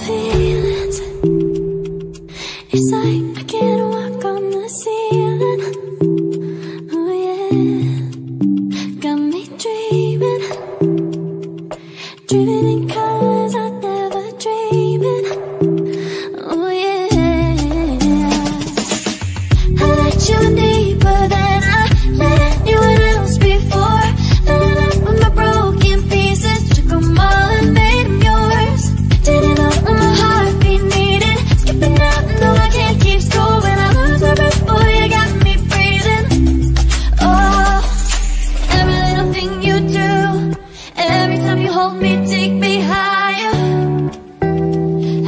feelings. It's like I can't walk on the ceiling. Oh yeah, got me dreaming, dreaming in colors I never dreamed. Oh yeah, I let you in deeper than I let anyone else before. Filling up with my broken pieces, took them all and made them yours. Didn't know when my heartbeat needed skipping out, no I can't keep score. When I lose my breath, boy, you got me breathing. Oh, every little thing you do, every time you hold me, take me higher,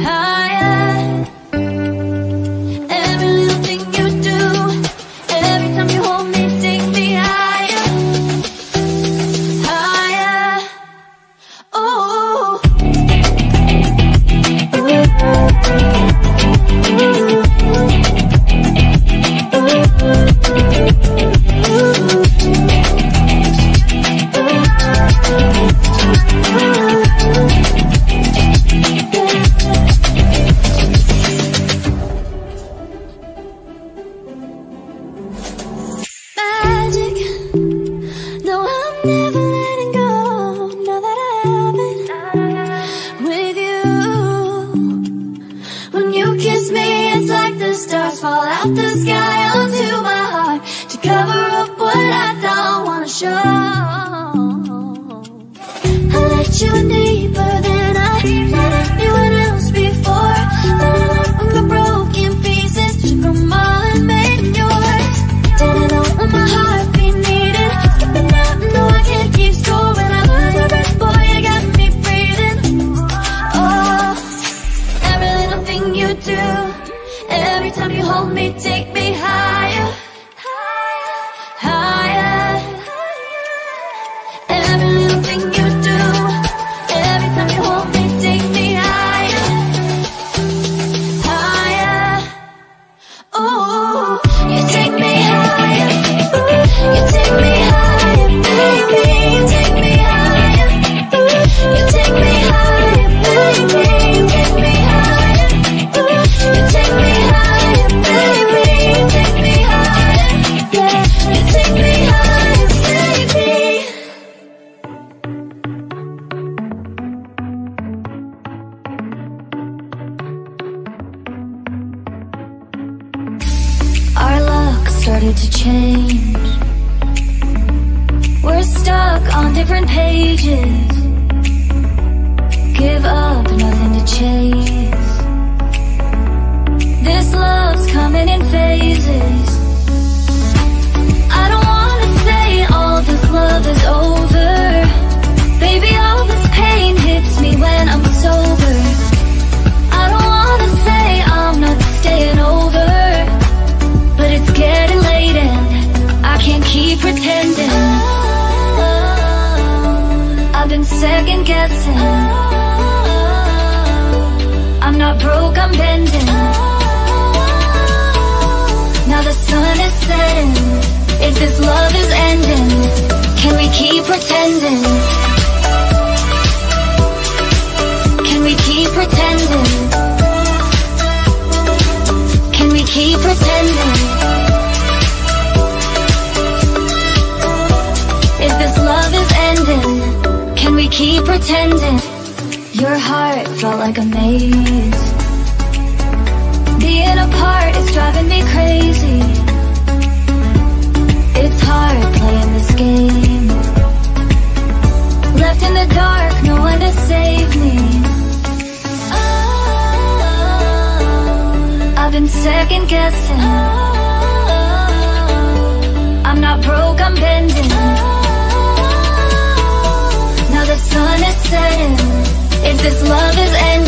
higher. Every little thing you do, every time you hold me, take me higher, higher. Oh, magic. No, I'm never letting go. Now that I have it with you. When you kiss me, it's like the stars fall out the sky onto my heart to cover up what I don't wanna show. I let you in deeper than I let anyone else before. Filling up with my broken pieces, took them all and made them yours. Didn't know when my heartbeat needed skipping out, no I can't keep score. When I lose my breath, boy, you got me breathing. Oh, every little thing you do, every time you hold me, take me higher, higher. Every little thing you do, every time you hold me, take me higher, higher. Oh, you take me higher, you take me higher, baby, take me higher. You take me higher, baby, take me higher. You take me higher, baby, take me higher. Yeah, you take me higher, baby. Our luck started to change. We're stuck on different pages. Give up, nothing to chase. This love's coming in phases. I don't wanna say all this love is over. Baby, all this pain hits me when I'm sober. I don't wanna say I'm not staying over, but it's getting late and I can't keep pretending. I've been second guessing. I'm not broke, I'm bending. Now the sun is setting. If this love is ending, can we keep pretending? Can we keep pretending? Can we keep pretending? If this love is ending, can we keep pretending? Your heart felt like a maze. Being apart is driving me crazy. It's hard playing this game. Left in the dark, no one to save me. I've been second guessing. I'm not broke, I'm bending. Now the sun is setting. If this love is ending,